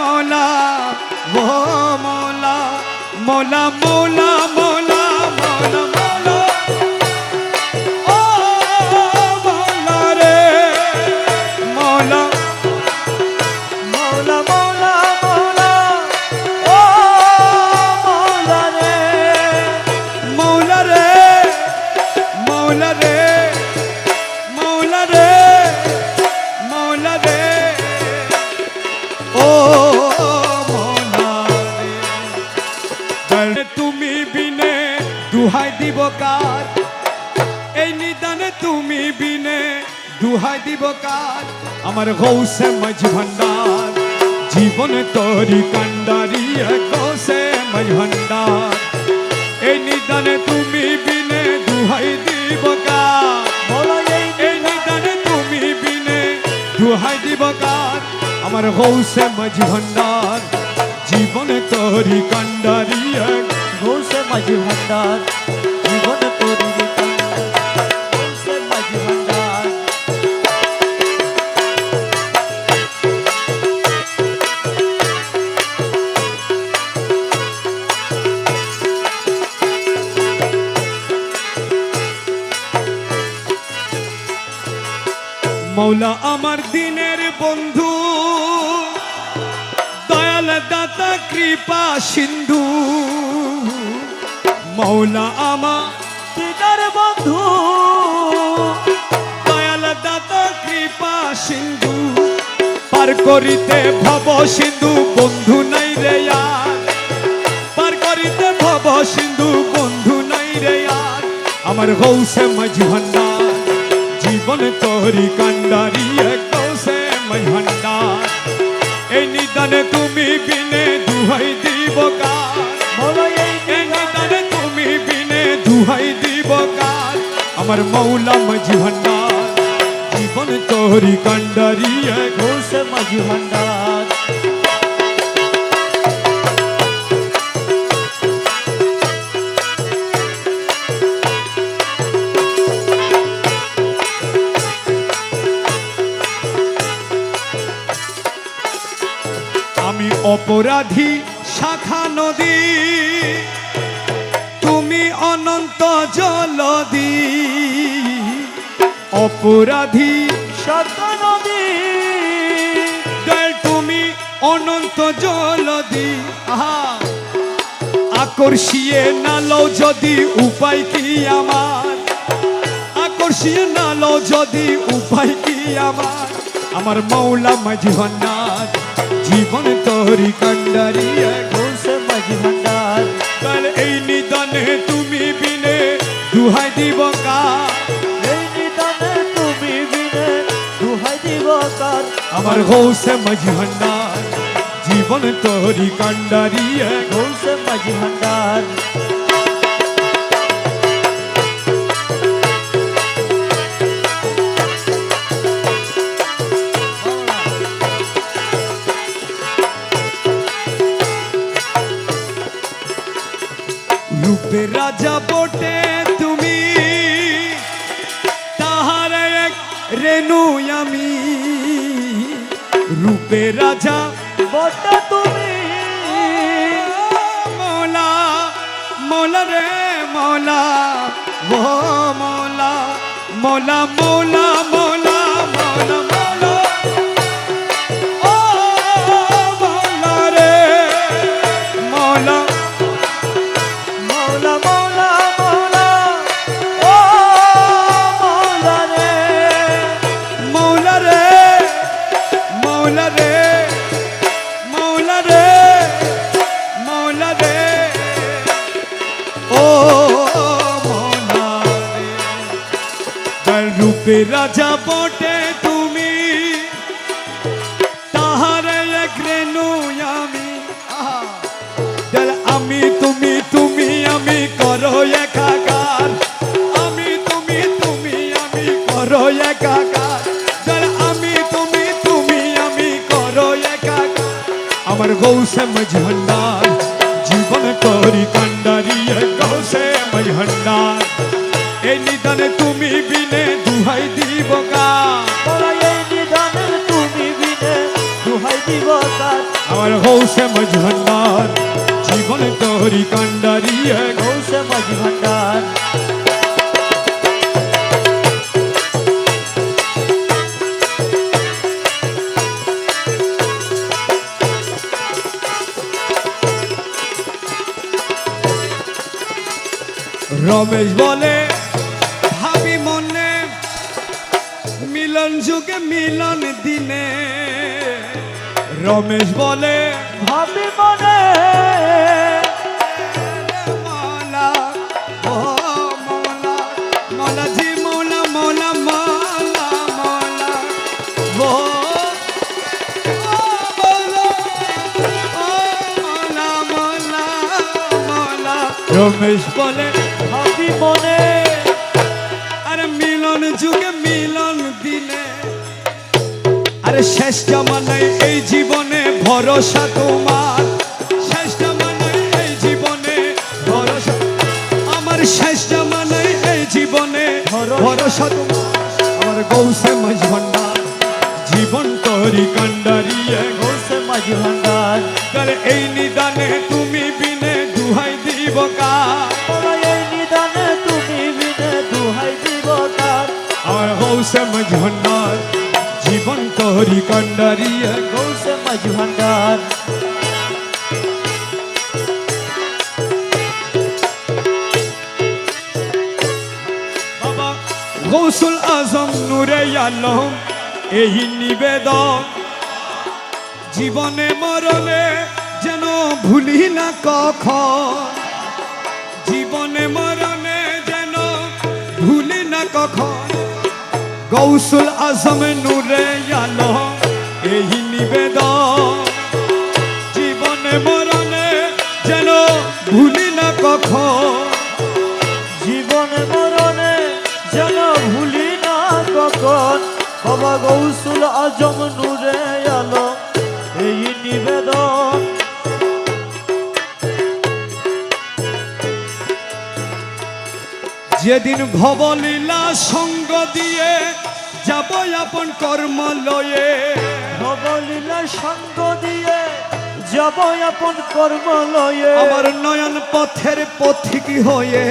মৌলা ও মৌলা মৌলা মৌলা মৌলা মৌলা মৌলা ও মৌলা রে মৌলা মৌলা মৌলা মৌলা ও মৌলা রে মৌলা রে মৌলা রে মৌলা রে মৌলা রে ও মৌলা রে তুমি বিনে দুহাই দিব কার এই নিদানে তুমি বিনে দুহাই দিব কার আমার গৌসে মাঝ ভান্ডার জীবন তোরি কান্ডারি গৌসে মাঝ ভান্ডার এই নিদানে তুমি বিনে দুহাই দিব কার এই নিদানে তুমি বিনে দুহাই দিব কার আমার গৌসে মাঝ ভান্ডার জীবন তোরি কান্ডারি গৌসে মাঝি ভান্ডার জীবন তোরি গৌসে মাঝি ভান্ডার মৌলা আমার দিনের বন্ধু দয়াল দাতা কৃপা সিন্ধু মৌলা আমার দিদার বন্ধু দয়াল দাতা কৃপা সিন্ধু পার করিতে ভব সিন্ধু বন্ধু নাই রে আর পার করিতে ভব সিন্ধু বন্ধু নাই রে আর আমার গৌসে মাঝ ভান্ডার জীবন তোরি কান্ডারি গৌসে মাঝ ভান্ডার এই নিদানে তুমি বিনে দুহাই দিব কার এই নিদানে তুমি বিনে দুহাই দিব কার আমার মৌলা মাঝ ভান্ডার জীবন তোরি কান্ডারি গৌসে মাঝি ভান্ডার আমি অপরাধী শাখা নদী তুমি অনন্ত জলদি অপরাধী শাখা নদী দয়াল তুমি অনন্ত জলদি আহা আকর্ষিয়ে নালো যদি উপায় কি আমার আকর্ষিয়ে নালো যদি উপায় কি আমার মৌলা মাঝ ভান্ডার জীবন তোরি কান্ডারি গৌসে মাঝি ভান্ডার কাল এই নিদানে তুমি বিনে দুহাই দিব কার এই নিদানে তুমি বিনে দুহাই দিব কার আমার গৌসে মাঝ ভান্ডার জীবন তোরি কান্ডারি গৌসে মাঝি ভান্ডার রূপে রাজা বটে তুমি তাহার এক রেণু আমি রূপে রাজা বটে তুমি মৌলা মৌলা রে মৌলা ও মৌলা মৌলা মৌলা মৌলা মৌলা মৌলা ও মৌলা রে মৌলা মৌলা মৌলা মৌলা ও মৌলা রে মৌলা রে মৌলা রে মৌলা রে মৌলা রে ও মৌলা রে তার রূপে রাজা বটে তুমি তাহার এক রেণু আমি দয়াল আমি তুমি তুমি আমি করো একাকার আমি তুমি তুমি আমি করো একাকার দয়াল আমি তুমি তুমি আমি করো একাকার আমার গৌসে মাঝ ভান্ডার জীবন তোরি কান্ডারি গৌসে মাঝ ভান্ডার এই নিদানে তুমি বিনে দুহাই দিব কার এই নিদানে তুমি বিনে দুহাই দিব কার আমার গৌসে মাঝি ভান্ডার জীবন তোরি কান্ডারি গৌসে মাঝি ভান্ডার রমেশ বলে ভাবি মনে মিলন যুগে মিলন দিনে রমেশ বলে ভাবি মনে মৌলা ও মৌলা মৌলা জি মৌলা মৌলা মৌলা মৌলা ও মৌলা মৌলা মৌলা রমেশ বলে ভাবি মনে আরে মিলন যুগে মিলন দিনে আরে শেষ জামানায় এই জীবনে ভরসা তোমার শেষ জামানায় এই জীবনে ভরসা আমার শেষ জামানায় এই জীবনে ভরসা তোমার আমার গৌসে মাঝ ভান্ডার জীবন তোরি কান্ডারি গৌসে মাঝি ভান্ডার কার এই নিদানে তুমি বিনে দুহাই দিব কার এই নিদানে তুমি বিনে দুহাই দিব কার আমার গৌসে মাঝ ভান্ডার জীবন তোরি কান্ডারি গৌসে মাঝি ভান্ডার বাবা গৌসুল আজম নূরে আলম এই নিবেদন জীবনে মরণে যেন ভুলি না কখন জীবনে মরণে যেন ভুলি না কখন গৌসুল আজম নূরে আলম এই নিবেদন জীবনে মরণে যেন ভুলি না কখন জীবনে মরণে যেন ভুলি না কখন বাবা গৌসুল আজম নূরে আলম এই নিবেদন যেদিন ভবলীলা সঙ্গ দিয়ে যাব আপন কর্ম লয়ে ভবলীলা সঙ্গ দিয়ে যাব আপন কর্ম লয়ে আমার নয়ন পথের পথিক হয়ে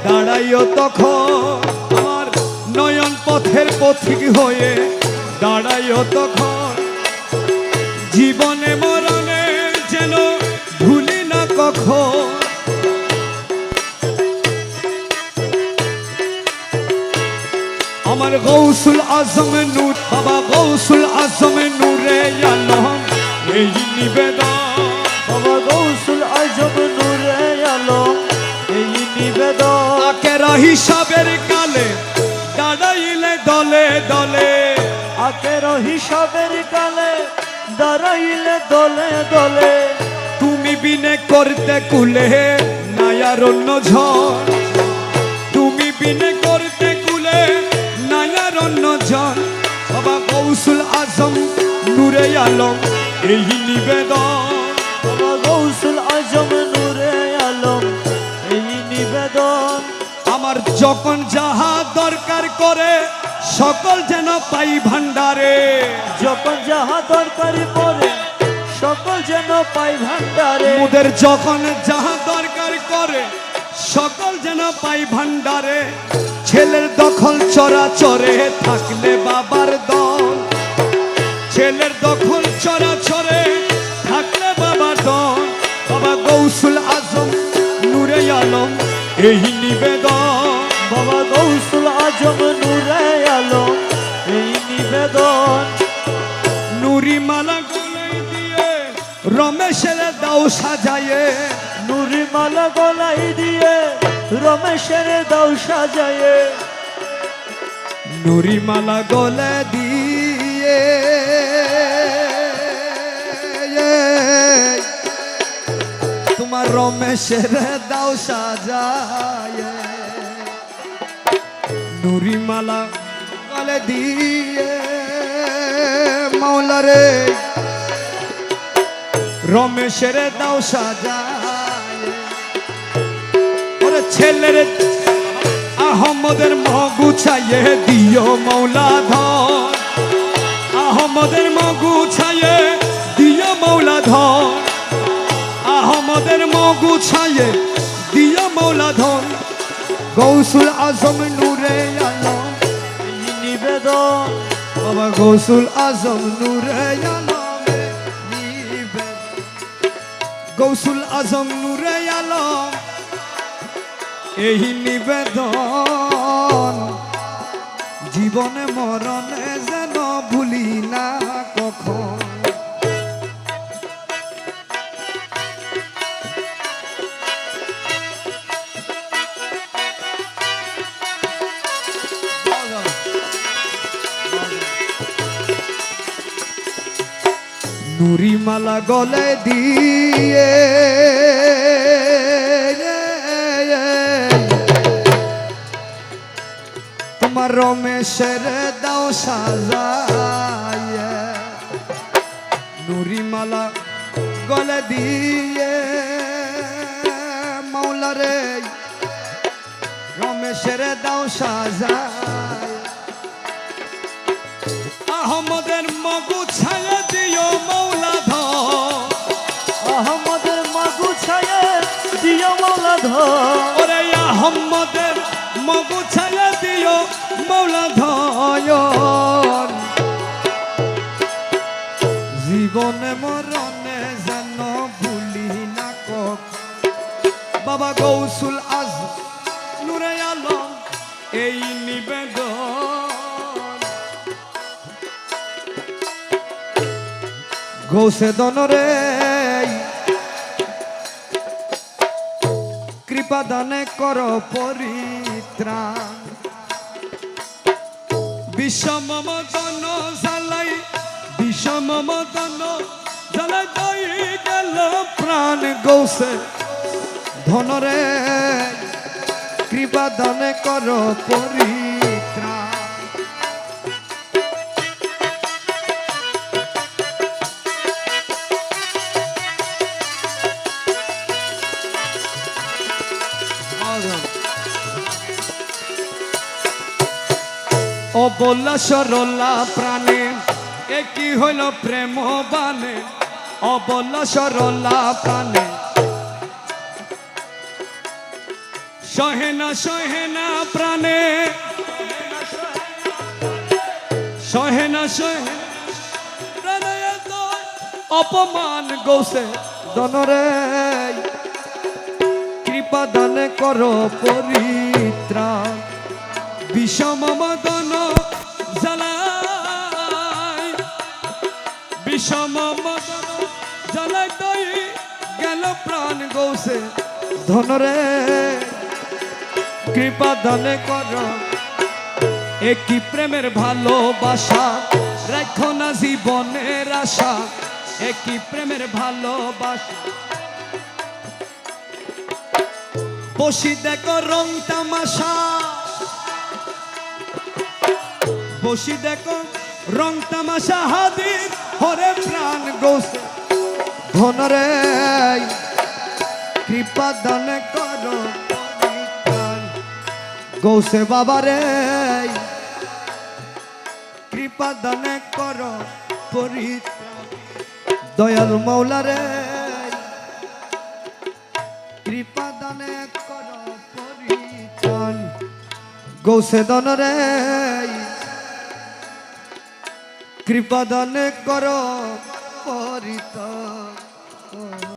দাঁড়াইও তখন আমার নয়ন পথের পথিক হয়ে দাঁড়াইও তখন জীবনে মরণে যেন ভুলি না কখন আমার গৌসুল আজম নূর বাবা গৌসুল আজম নূরে আলম এই নিবেদন বাবা গৌসুল আজম নূরে আলম এই নিবেদন আকেরা হিসাবের কালে দাঁড়াইলে দলে দলে আকের হিসাবের কালে দাঁড়াইলে দলে দলে তুমি বিনে করতে কুলে নায়ার অন্য ঝড় তুমি বিনে করতে কুলে নায়ার অন্য ঝড় বাবা গৌসুল আজম নূরে আলম এই নিবেদন বাবা গৌসুল আজম নূরে আলম এই নিবেদন আমার যখন যাহা দরকার করে সকল যেন পাই ভান্ডারে যখন যাহা দরকারি পড়ে সকল যেন পাই ভান্ডারে মোদের যখন যাহা দরকার করে সকল যেন পাই ভান্ডারে ছেলের দখল চরাচরে থাকলে বাবার দল ছেলের দখল চরাচরে থাকলে বাবার দল বাবা গৌসুল আজম নূরে আলম এই নিবেদন বাবা গৌসুল আজম নূরে আলম এই নিবেদন নুরি মালা গলায় দিয়ে রমেশের দাও সাজায়ে নুরি মালা গলাই দিয়ে রমেশের দাও সাজায়ে নুরি মালা গলে দিয়ে তোমার রমেশের দাও সাজায়ে নুরি মালা গলে দিয়ে মাওলা রে রমেশের দাও সাজায়ে ওরে ছেলের আহমদের মগু ছাইয়ে দিও মৌলা ধন আহমদের মগু ছাইয়ে দিও মৌলা ধন আহমদের মগু ছায়ে দিয়া মৌলা ধন গৌসুল আজম নূরে আলম এই নিবেদন বাবা গৌসুল আজম নূরে আলম গৌসুল আজম নূরে আলম এই নিবেদন জীবনে মরণে যেন ভুলি না কখন নুরিমালা গলে দিয়ে তোমার রমেশের দাও সাজায় নুরিমালা গলে দিয়ে মাওলারে রমেশের দাও সাজায় আহমদের মগু ছায়া দিও মৌলা ধন আহমদের মাগু ছায়া দিও মৌলা ধন ওরে আহমদের মগু ছায়া দিও মৌলা ধন জীবনে মরণে যেন ভুলি না কক বাবা গৌসুল আজ নূরে আলম এই নিবেদন গৌসে দনরে কৃপা দানে কর পরিত্রাণ বিষম মদন জ্বালাই বিষম মদন জ্বালাই দই গেল প্রাণ গৌসে ধনরে কৃপা দানে কর পরিত্রাণ অবলা সরলা প্রাণে একই হইল প্রেম বানে অবলা সরলা প্রাণে সহেনা সহেনা প্রাণে সহেনা সহেনা প্রাণে অপমান গৌসে দনরে কৃপা দানে করো পরিত্রাণ বিষম মদন জ্বালাই বিষম মদন জ্বালাই দই গেল প্রাণ গৌসে ধনরে কৃপা দানে কর একই প্রেমের ভালোবাসা রাখো না জীবনের আশা একই প্রেমের ভালোবাসা বসি দেখো রং তামাশা বসি দেখো রং তামাশা হাদির হরে প্রাণ গৌসে ধনরে কৃপা দান করো পরিত্রাণ গৌসে বাবারে কৃপা দান করো পরিত্রাণ দয়াল মৌলারে কৃপা দানে করো পরিত্রাণ গৌসে দনরে কৃপা দানে করো পরিত্রাণ